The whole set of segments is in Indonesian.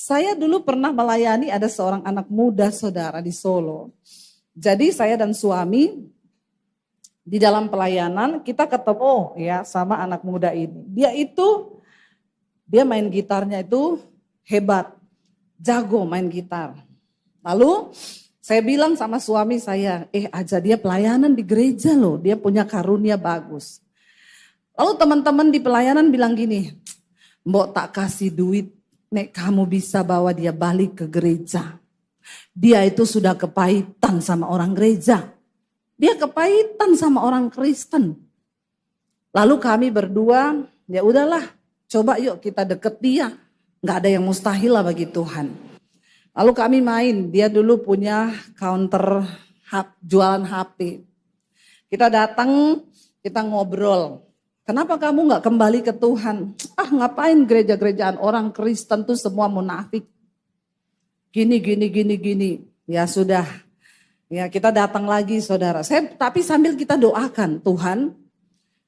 Saya dulu pernah melayani ada seorang anak muda saudara di Solo. Jadi saya dan suami di dalam pelayanan kita ketemu ya sama anak muda ini. Dia main gitarnya itu hebat, jago main gitar. Lalu saya bilang sama suami saya, ajak dia pelayanan di gereja loh, dia punya karunia bagus. Lalu teman-teman di pelayanan bilang gini, Mbok tak kasih duit, nek kamu bisa bawa dia balik ke gereja. Dia itu sudah kepahitan sama orang gereja. Dia kepahitan sama orang Kristen. Lalu kami berdua, ya udahlah, coba yuk kita deket dia. Nggak ada yang mustahil lah bagi Tuhan. Lalu kami main, dia dulu punya counter jualan HP. Kita datang, kita ngobrol. Kenapa kamu nggak kembali ke Tuhan? Ngapain gereja-gerejaan orang Kristen tuh semua munafik. Gini. Ya sudah, ya kita datang lagi saudara. Tapi sambil kita doakan Tuhan,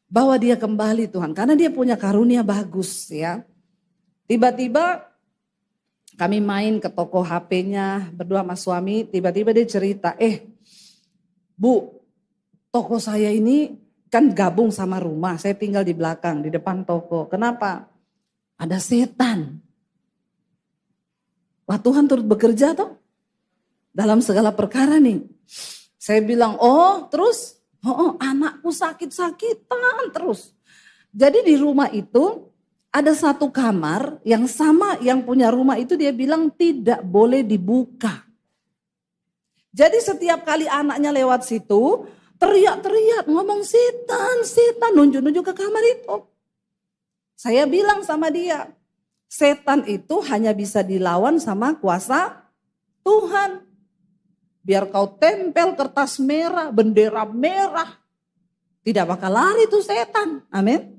bawa dia kembali Tuhan. Karena dia punya karunia bagus ya. Tiba-tiba kami main ke toko HP-nya berdua sama suami. Tiba-tiba dia cerita, Bu, toko saya ini kan gabung sama rumah, saya tinggal di belakang, di depan toko. Kenapa? Ada setan. Wah Tuhan turut bekerja toh dalam segala perkara nih. Saya bilang, terus anakku sakit-sakitan terus. Jadi di rumah itu ada satu kamar yang sama yang punya rumah itu dia bilang tidak boleh dibuka. Jadi setiap kali anaknya lewat situ, teriak-teriak, ngomong setan, nunjuk-nunjuk ke kamar itu. Saya bilang sama dia, setan itu hanya bisa dilawan sama kuasa Tuhan. Biar kau tempel kertas merah, bendera merah, tidak bakal lari tuh setan. Amin.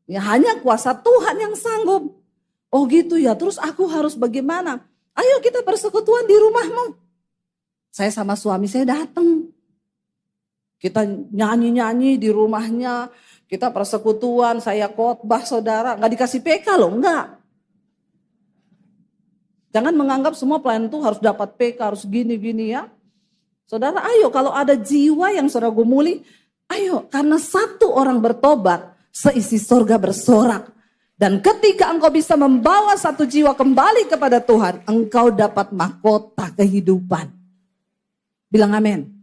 Ya hanya kuasa Tuhan yang sanggup. Oh gitu ya, terus aku harus bagaimana? Ayo kita persekutuan di rumahmu. Saya sama suami saya datang. Kita nyanyi-nyanyi di rumahnya, kita persekutuan, saya khotbah saudara, nggak dikasih PK loh, enggak. Jangan menganggap semua pelayan itu harus dapat PK, harus gini-gini ya. Saudara ayo kalau ada jiwa yang saudara gumuli, ayo karena satu orang bertobat, seisi sorga bersorak. Dan ketika engkau bisa membawa satu jiwa kembali kepada Tuhan, engkau dapat mahkota kehidupan. Bilang amin.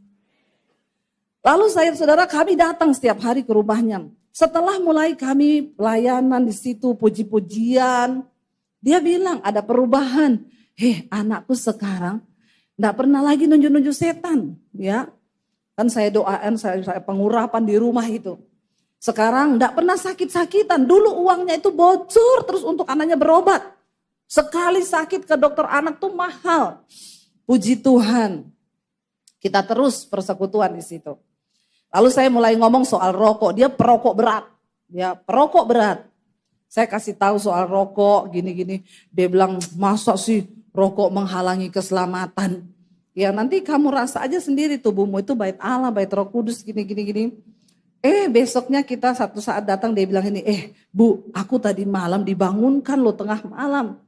Lalu saudara kami datang setiap hari ke rumahnya. Setelah mulai kami pelayanan di situ, puji-pujian. Dia bilang ada perubahan. Anakku sekarang enggak pernah lagi nunjuk-nunjuk setan. Ya, kan saya doain, saya pengurapan di rumah itu. Sekarang enggak pernah sakit-sakitan. Dulu uangnya itu bocor terus untuk anaknya berobat. Sekali sakit ke dokter anak tuh mahal. Puji Tuhan. Kita terus persekutuan di situ. Lalu saya mulai ngomong soal rokok, dia perokok berat. Ya, perokok berat. Saya kasih tahu soal rokok, gini-gini. Dia bilang, masa sih rokok menghalangi keselamatan? Ya nanti kamu rasa aja sendiri tubuhmu itu bait Allah, bait Roh Kudus, gini-gini. Besoknya kita satu saat datang dia bilang ini, Bu, aku tadi malam dibangunkan loh tengah malam.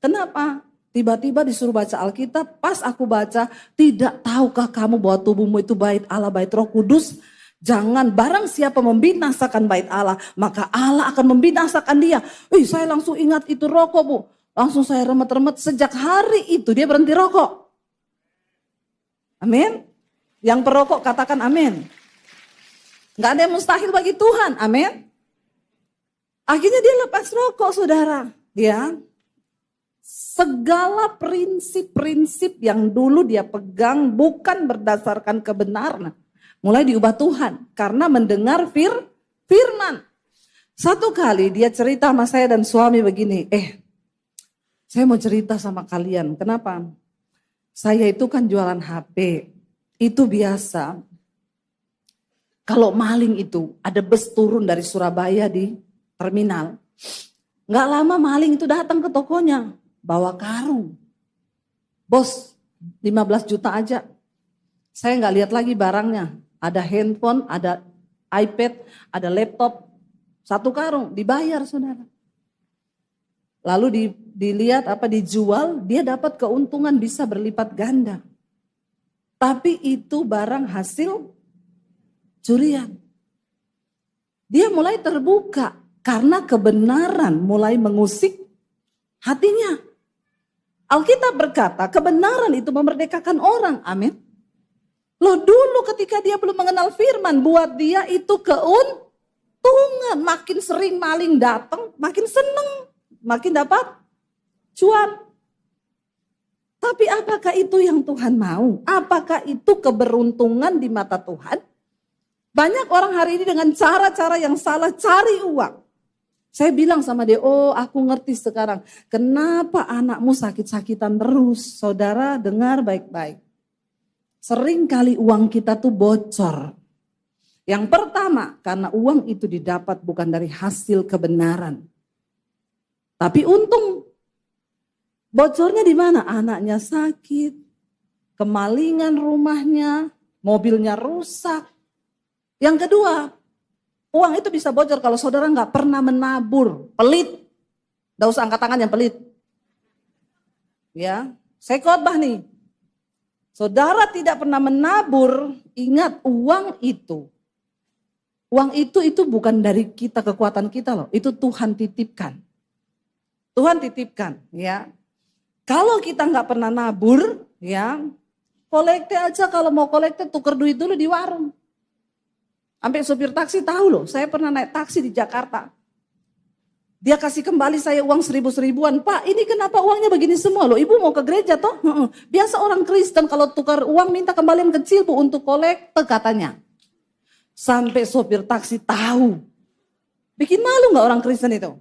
Kenapa? Tiba-tiba disuruh baca Alkitab, pas aku baca, tidak tahukah kamu bahwa tubuhmu itu bait Allah, bait Roh Kudus? Jangan barang siapa membinasakan bait Allah, maka Allah akan membinasakan dia. Saya langsung ingat itu rokok Bu. Langsung saya remet-remet, sejak hari itu dia berhenti rokok. Amin. Yang perokok katakan amin. Gak ada yang mustahil bagi Tuhan, amin. Akhirnya dia lepas rokok saudara, ya. Segala prinsip-prinsip yang dulu dia pegang bukan berdasarkan kebenaran. Mulai diubah Tuhan karena mendengar firman. Satu kali dia cerita sama saya dan suami begini, saya mau cerita sama kalian. Kenapa? Saya itu kan jualan HP. Itu biasa. Kalau maling itu ada bus turun dari Surabaya di terminal. Nggak lama maling itu datang ke tokonya. Bawa karung. Bos, 15 juta aja. Saya nggak lihat lagi barangnya. Ada handphone, ada iPad, ada laptop. Satu karung, dibayar saudara. lalu dilihat dijual, dia dapat keuntungan bisa berlipat ganda. Tapi itu barang hasil curian. Dia mulai terbuka karena kebenaran mulai mengusik hatinya. Alkitab berkata kebenaran itu memerdekakan orang. Amin. Loh, dulu ketika dia belum mengenal firman, buat dia itu keuntungan. Makin sering maling datang, makin seneng, makin dapat cuan. Tapi apakah itu yang Tuhan mau? Apakah itu keberuntungan di mata Tuhan? Banyak orang hari ini dengan cara-cara yang salah cari uang. Saya bilang sama dia, oh aku ngerti sekarang. Kenapa anakmu sakit-sakitan terus? Saudara dengar baik-baik. Sering kali uang kita tuh bocor. Yang pertama, karena uang itu didapat bukan dari hasil kebenaran. Tapi untung. Bocornya di mana? Anaknya sakit, kemalingan rumahnya, mobilnya rusak. Yang kedua, uang itu bisa bocor kalau saudara nggak pernah menabur, pelit. Nggak usah angkat tangan yang pelit. Ya, saya khotbah nih. Saudara tidak pernah menabur, ingat uang itu bukan dari kita, kekuatan kita loh. Itu Tuhan titipkan. Tuhan titipkan, ya. Kalau kita nggak pernah nabur, ya, kolekte aja kalau mau kolekte tuker duit dulu di warung. Sampai supir taksi tahu loh, saya pernah naik taksi di Jakarta. Dia kasih kembali saya uang 1.000-1.000-an. Pak, ini kenapa uangnya begini semua loh? Ibu mau ke gereja toh? Biasa orang Kristen kalau tukar uang minta kembalian kecil Bu untuk kolekte katanya. Sampai sopir taksi tahu. Bikin malu gak orang Kristen itu?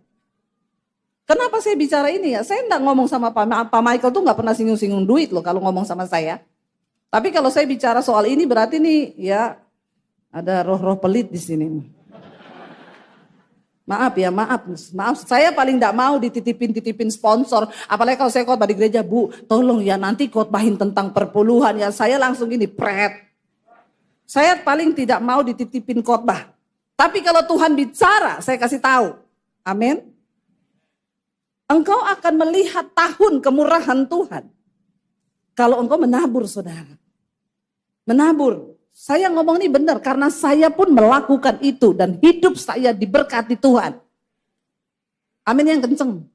Kenapa saya bicara ini ya? Saya enggak ngomong sama Pak Michael tuh gak pernah singgung-singgung duit loh kalau ngomong sama saya. Tapi kalau saya bicara soal ini berarti nih ya ada roh-roh pelit di sini. Maaf ya, maaf. Saya paling enggak mau dititipin sponsor. Apalagi kalau saya khotbah di gereja, Bu, tolong ya nanti khotbahin tentang perpuluhan ya. Saya langsung gini, pret. Saya paling tidak mau dititipin khotbah. Tapi kalau Tuhan bicara, saya kasih tahu. Amin. Engkau akan melihat tahun kemurahan Tuhan. Kalau engkau menabur, saudara. Menabur. Saya ngomong ini benar karena saya pun melakukan itu dan hidup saya diberkati Tuhan. Amin yang kenceng.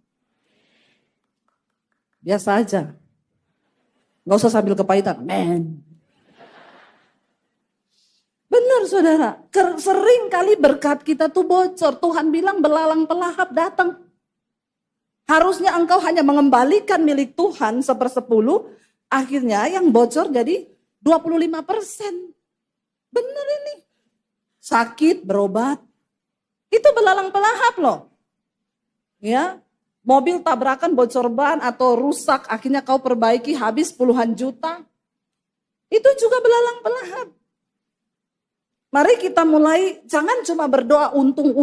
Biasa aja. Gak usah sambil kepahitan. Amin. Benar saudara. Sering kali berkat kita tuh bocor. Tuhan bilang belalang pelahap datang. Harusnya engkau hanya mengembalikan milik Tuhan 1/10. Akhirnya yang bocor jadi 25%. Benar ini. Sakit berobat. Itu belalang pelahap loh. Ya, mobil tabrakan bocor ban atau rusak akhirnya kau perbaiki habis puluhan juta. Itu juga belalang pelahap. Mari kita mulai jangan cuma berdoa untung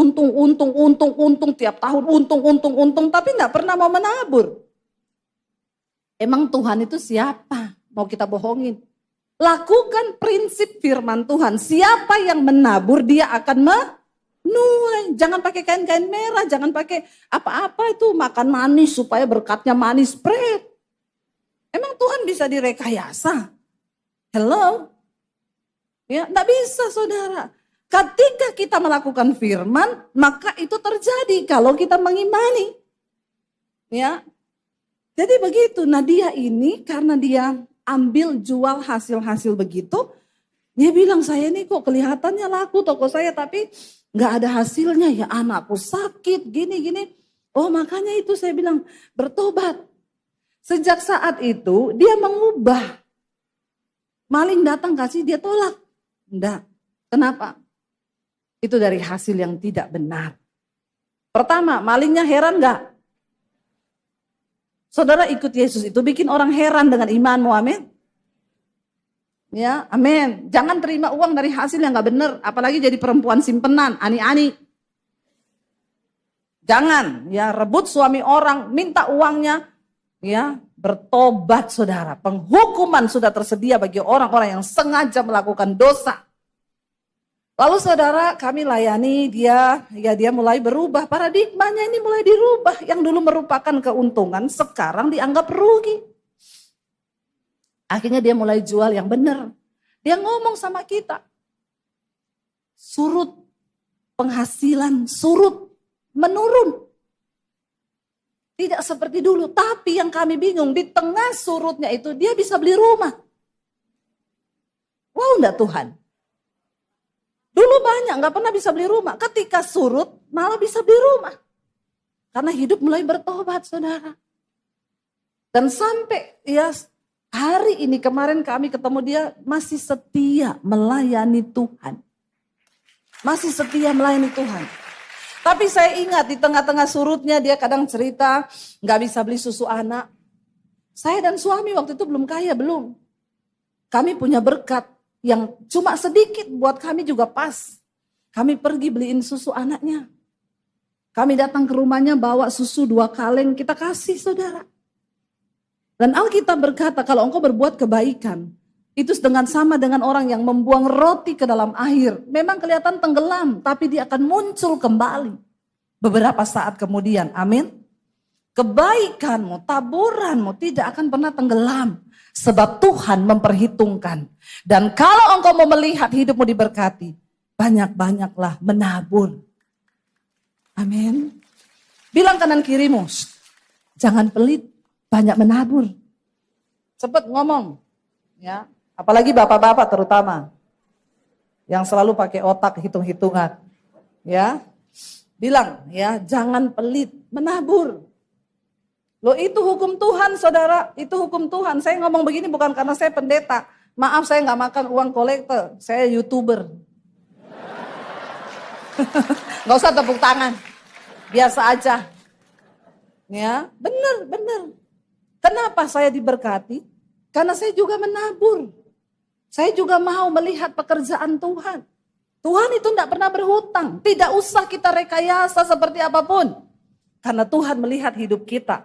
tiap tahun untung tapi enggak pernah mau menabur. Emang Tuhan itu siapa? Mau kita bohongin? Lakukan prinsip firman Tuhan. Siapa yang menabur dia akan menuai. Jangan pakai kain-kain merah. Jangan pakai apa-apa itu makan manis supaya berkatnya manis. Pret. Emang Tuhan bisa direkayasa? Hello? Ya, enggak bisa saudara. Ketika kita melakukan firman, maka itu terjadi kalau kita mengimani. Ya. Jadi begitu. Nah dia ini karena dia ambil jual hasil-hasil begitu, dia bilang saya ini kok kelihatannya laku toko saya tapi nggak ada hasilnya ya anakku sakit gini. Oh makanya itu saya bilang bertobat. Sejak saat itu dia mengubah. Maling datang kasih dia tolak. Enggak. Kenapa? Itu dari hasil yang tidak benar. Pertama malingnya heran nggak? Saudara ikut Yesus itu bikin orang heran dengan imanmu, amin. Ya, amin. Jangan terima uang dari hasil yang gak benar, apalagi jadi perempuan simpenan, ani-ani. Jangan, ya rebut suami orang, minta uangnya, ya bertobat saudara. Penghukuman sudah tersedia bagi orang-orang yang sengaja melakukan dosa. Lalu saudara, kami layani dia, ya dia mulai berubah, paradigmanya ini mulai dirubah. Yang dulu merupakan keuntungan, sekarang dianggap rugi. Akhirnya dia mulai jual yang benar. Dia ngomong sama kita, surut penghasilan, surut menurun. Tidak seperti dulu, tapi yang kami bingung, di tengah surutnya itu dia bisa beli rumah. Wow, enggak Tuhan? Dulu banyak, nggak pernah bisa beli rumah. Ketika surut, malah bisa beli rumah. Karena hidup mulai bertobat, saudara. Dan sampai ya hari ini kemarin kami ketemu dia masih setia melayani Tuhan. Masih setia melayani Tuhan. Tapi saya ingat di tengah-tengah surutnya dia kadang cerita nggak bisa beli susu anak. Saya dan suami waktu itu belum kaya, belum. Kami punya berkat yang cuma sedikit buat kami juga pas. Kami pergi beliin susu anaknya. Kami datang ke rumahnya bawa susu 2 kaleng kita kasih saudara. Dan Alkitab berkata kalau engkau berbuat kebaikan. Itu dengan sama dengan orang yang membuang roti ke dalam air. Memang kelihatan tenggelam tapi dia akan muncul kembali. Beberapa saat kemudian, amin. Kebaikanmu, taburanmu tidak akan pernah tenggelam. Sebab Tuhan memperhitungkan. Dan kalau engkau mau melihat hidupmu diberkati, banyak-banyaklah menabur. Amin. Bilang kanan kirimu, jangan pelit, banyak menabur. Cepat ngomong. Ya, apalagi bapak-bapak terutama. Yang selalu pakai otak hitung-hitungan. Ya, bilang ya, jangan pelit, menabur. Loh itu hukum Tuhan saudara, itu hukum Tuhan. Saya ngomong begini bukan karena saya pendeta. Maaf saya gak makan uang kolektor, saya YouTuber. Gak usah tepuk tangan, biasa aja. Ya, benar. Kenapa saya diberkati? Karena saya juga menabur. Saya juga mau melihat pekerjaan Tuhan. Tuhan itu tidak pernah berhutang. Tidak usah kita rekayasa seperti apapun. Karena Tuhan melihat hidup kita.